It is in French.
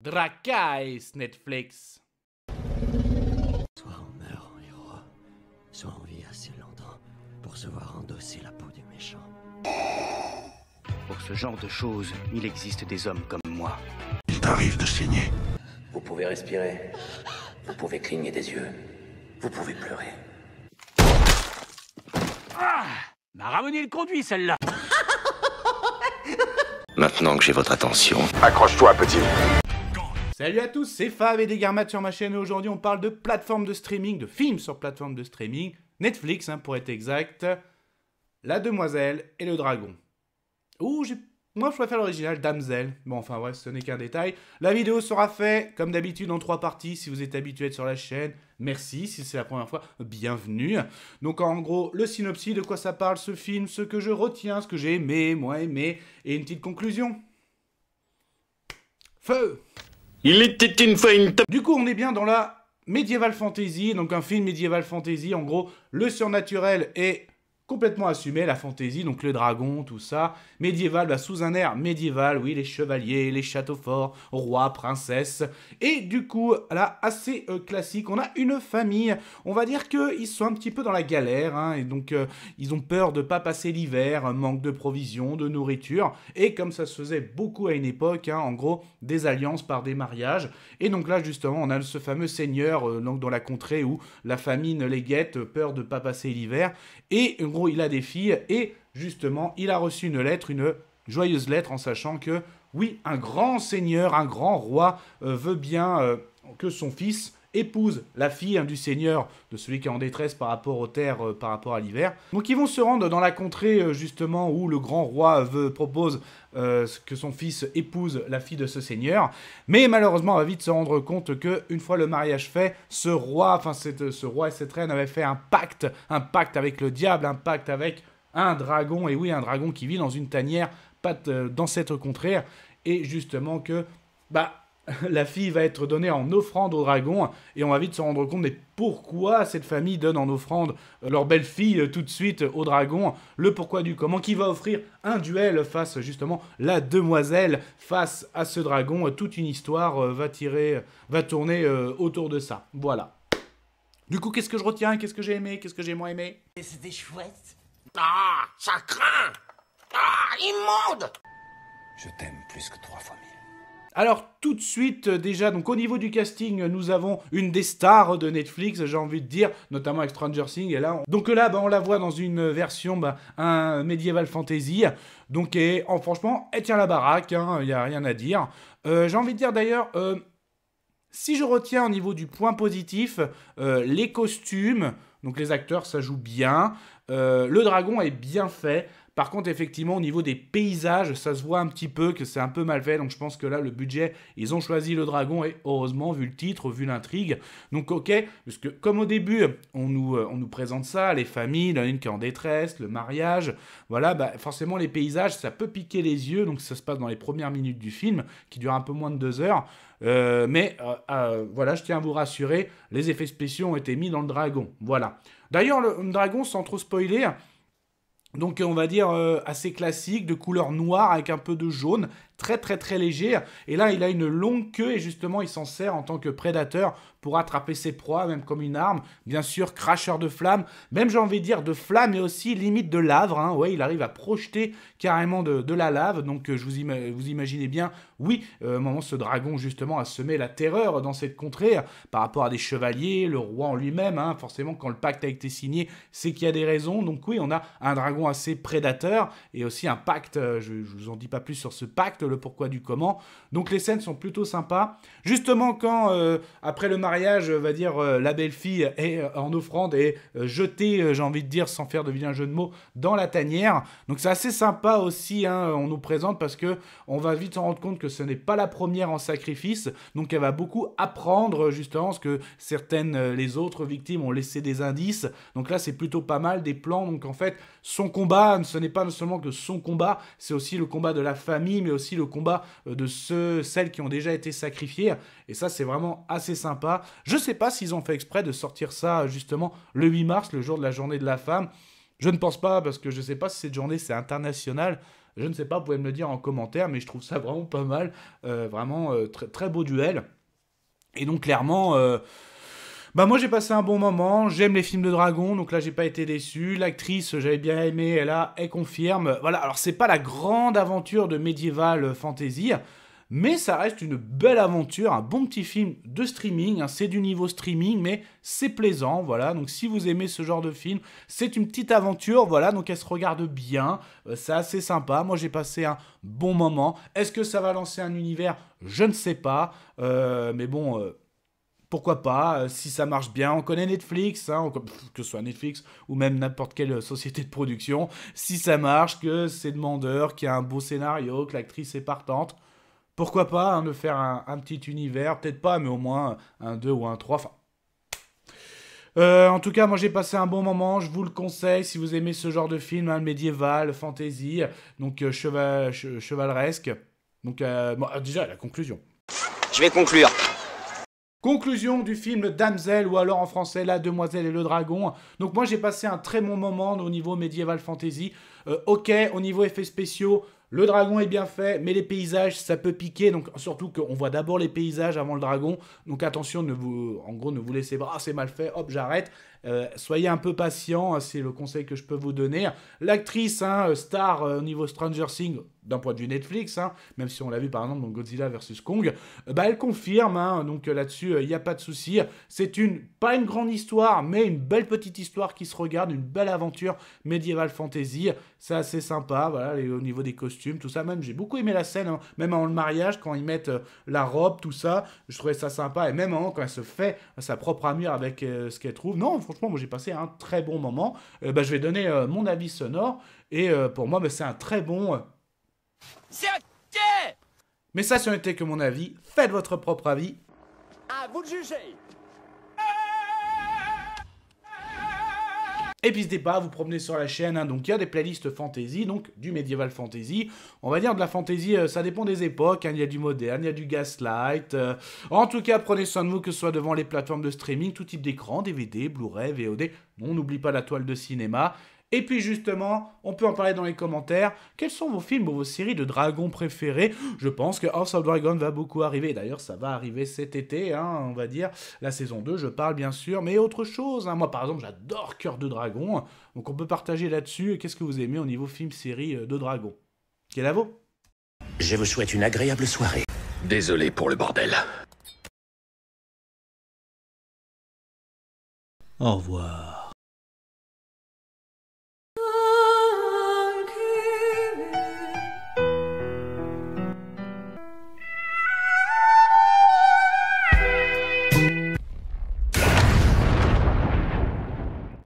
Dracais Netflix. Soit on meurt en héros, soit on vit assez longtemps pour se voir endosser la peau du méchant. Pour ce genre de choses, il existe des hommes comme moi. Il t'arrive de saigner. Vous pouvez respirer, vous pouvez cligner des yeux, vous pouvez pleurer. Ah, m'a ramené le conduit celle-là. Maintenant que j'ai votre attention, accroche-toi, petit. Salut à tous, c'est Fav et Desgarmat sur ma chaîne et aujourd'hui on parle de plateforme de streaming, de films sur plateforme de streaming, Netflix pour être exact, La Demoiselle et le Dragon. Moi je préfère l'original, Damsel, bon enfin bref ce n'est qu'un détail. La vidéo sera faite comme d'habitude en 3 parties si vous êtes habitué sur la chaîne, merci, si c'est la première fois, bienvenue. Donc en gros le synopsis, de quoi ça parle ce film, ce que je retiens, ce que j'ai aimé, moins aimé, et une petite conclusion. Feu! il était une fois une Du coup, on est bien dans la Medieval Fantasy, donc un film Medieval Fantasy. En gros, le surnaturel est complètement assumé, la fantasy, donc le dragon, tout ça. Médiéval, sous un air médiéval, oui, les chevaliers, les châteaux forts, rois, princesses. Et du coup, là, assez classique, on a une famille. On va dire qu'ils sont un petit peu dans la galère, et donc ils ont peur de ne pas passer l'hiver, manque de provisions, de nourriture. Et comme ça se faisait beaucoup à une époque, en gros, des alliances par des mariages. Et donc là, justement, on a ce fameux seigneur donc dans la contrée où la famine les guette, peur de ne pas passer l'hiver. Et en gros, il a des filles et justement, il a reçu une lettre, une joyeuse lettre en sachant que, oui, un grand seigneur, un grand roi veut bien que son fils épouse la fille du seigneur, de celui qui est en détresse par rapport aux terres, par rapport à l'hiver. Donc ils vont se rendre dans la contrée justement où le grand roi propose que son fils épouse la fille de ce seigneur. Mais malheureusement, on va vite se rendre compte que une fois le mariage fait, ce roi et cette reine avaient fait un pacte avec le diable, un pacte avec un dragon, et oui, un dragon qui vit dans une tanière, pas dans cette contrée, et justement que, la fille va être donnée en offrande au dragon, et on va vite se rendre compte, mais pourquoi cette famille donne en offrande leur belle-fille tout de suite au dragon, le pourquoi du comment, qui va offrir un duel face justement la demoiselle face à ce dragon, toute une histoire va tourner autour de ça, voilà. Du coup, qu'est-ce que je retiens, qu'est-ce que j'ai aimé, qu'est-ce que j'ai moins aimé? C'était chouette. Ah, ça craint. Ah, immonde. Je t'aime plus que 3 fois 1000. Alors tout de suite déjà, donc au niveau du casting, nous avons une des stars de Netflix, j'ai envie de dire, notamment avec Stranger Things, et là, on la voit dans une version, un Medieval Fantasy, donc franchement, elle tient la baraque, il n'y a rien à dire. J'ai envie de dire d'ailleurs, si je retiens au niveau du point positif, les costumes, donc les acteurs, ça joue bien, le dragon est bien fait. Par contre, effectivement, au niveau des paysages, ça se voit un petit peu que c'est un peu mal fait. Donc, je pense que là, le budget, ils ont choisi le dragon. Et heureusement, vu le titre, vu l'intrigue. Donc, ok, parce que comme au début, on nous présente ça, les familles, il y en a une qui est en détresse, le mariage. Voilà, forcément, les paysages, ça peut piquer les yeux. Donc, ça se passe dans les premières minutes du film, qui dure un peu moins de 2 heures. Voilà, je tiens à vous rassurer, les effets spéciaux ont été mis dans le dragon. Voilà. D'ailleurs, le dragon, sans trop spoiler... Donc on va dire assez classique, de couleur noire avec un peu de jaune, très très très léger. Et là il a une longue queue et justement il s'en sert en tant que prédateur pour attraper ses proies, même comme une arme. Bien sûr, cracheur de flammes, même j'ai envie de dire de flammes et aussi limite de lave. Ouais, il arrive à projeter carrément de la lave. Donc vous imaginez bien, oui, au moment ce dragon justement a semé la terreur dans cette contrée par rapport à des chevaliers, le roi en lui-même. Forcément quand le pacte a été signé, c'est qu'il y a des raisons. Donc oui, on a un dragon assez prédateur et aussi un pacte, je vous en dis pas plus sur ce pacte, le pourquoi du comment. Donc les scènes sont plutôt sympas. Justement quand après le mariage, va dire la belle-fille est en offrande et jetée, j'ai envie de dire sans faire de vilain jeu de mots, dans la tanière. Donc c'est assez sympa aussi, on nous présente parce que on va vite s'en rendre compte que ce n'est pas la première en sacrifice. Donc elle va beaucoup apprendre justement parce que certaines, les autres victimes ont laissé des indices. Donc là c'est plutôt pas mal, des plans. Donc en fait son combat, ce n'est pas seulement que son combat, c'est aussi le combat de la famille, mais aussi le combat de celles qui ont déjà été sacrifiées. Et ça, c'est vraiment assez sympa. Je ne sais pas s'ils ont fait exprès de sortir ça, justement, le 8 mars, le jour de la journée de la femme. Je ne pense pas, parce que je ne sais pas si cette journée, c'est international. Je ne sais pas, vous pouvez me le dire en commentaire, mais je trouve ça vraiment pas mal. Vraiment, très beau duel. Et donc, clairement... Bah moi j'ai passé un bon moment, j'aime les films de dragons, donc là j'ai pas été déçu, l'actrice j'avais bien aimé, elle confirme, voilà, alors c'est pas la grande aventure de Medieval Fantasy, mais ça reste une belle aventure, un bon petit film de streaming, hein, c'est du niveau streaming, mais c'est plaisant, voilà, donc si vous aimez ce genre de film, c'est une petite aventure, voilà, donc elle se regarde bien, c'est assez sympa, moi j'ai passé un bon moment, est-ce que ça va lancer un univers? Je ne sais pas, mais bon... Pourquoi pas, si ça marche bien, on connaît Netflix, hein, que ce soit Netflix ou même n'importe quelle société de production, si ça marche, que c'est demandeur, qu'il y a un beau scénario, que l'actrice est partante, pourquoi pas hein, de faire un petit univers, peut-être pas, mais au moins un 2 ou un 3, enfin... en tout cas, moi j'ai passé un bon moment, je vous le conseille si vous aimez ce genre de film, hein, médiéval, fantasy, donc chevaleresque. Donc bon, déjà la conclusion. Je vais conclure. Conclusion du film Damsel, ou alors en français La Demoiselle et le Dragon. Donc moi j'ai passé un très bon moment au niveau médiéval fantasy. Ok, au niveau effets spéciaux, le dragon est bien fait, mais les paysages ça peut piquer. Donc surtout qu'on voit d'abord les paysages avant le dragon. Donc attention, ne vous laissez pas, ah c'est mal fait, hop j'arrête. Soyez un peu patient, c'est le conseil que je peux vous donner. L'actrice, hein, star au niveau Stranger Things, d'un point de vue Netflix, hein, même si on l'a vu par exemple dans Godzilla vs Kong, bah, elle confirme, hein, donc là-dessus, il n'y a pas de souci. C'est pas une grande histoire, mais une belle petite histoire qui se regarde, une belle aventure médiévale fantasy. C'est assez sympa, voilà, au niveau des costumes, tout ça. Même, j'ai beaucoup aimé la scène, hein, même avant le mariage, quand ils mettent la robe, tout ça, je trouvais ça sympa. Et même quand elle se fait sa propre armure avec ce qu'elle trouve. Non, franchement, moi j'ai passé un très bon moment. Bah, je vais donner mon avis sonore. Et pour moi, bah, c'est un très bon... C'est ok. Mais ça, ce n'était que mon avis. Faites votre propre avis. À vous de juger. Et puis n'hésitez pas à vous promener sur la chaîne, hein. Donc il y a des playlists fantasy, donc du médiéval fantasy. On va dire de la fantasy, ça dépend des époques, hein. Il y a du moderne, il y a du gaslight. En tout cas, prenez soin de vous, que ce soit devant les plateformes de streaming, tout type d'écran, DVD, Blu-ray, VOD. On n'oublie pas la toile de cinéma. Et puis justement, on peut en parler dans les commentaires. Quels sont vos films ou vos séries de dragons préférés? Je pense que House of Dragon va beaucoup arriver. D'ailleurs, ça va arriver cet été, hein, on va dire. La saison 2, je parle bien sûr, mais autre chose. Hein. Moi, par exemple, j'adore Cœur de Dragon. Donc on peut partager là-dessus. Qu'est-ce que vous aimez au niveau film, série de dragons? Quel est vous? Je vous souhaite une agréable soirée. Désolé pour le bordel. Au revoir.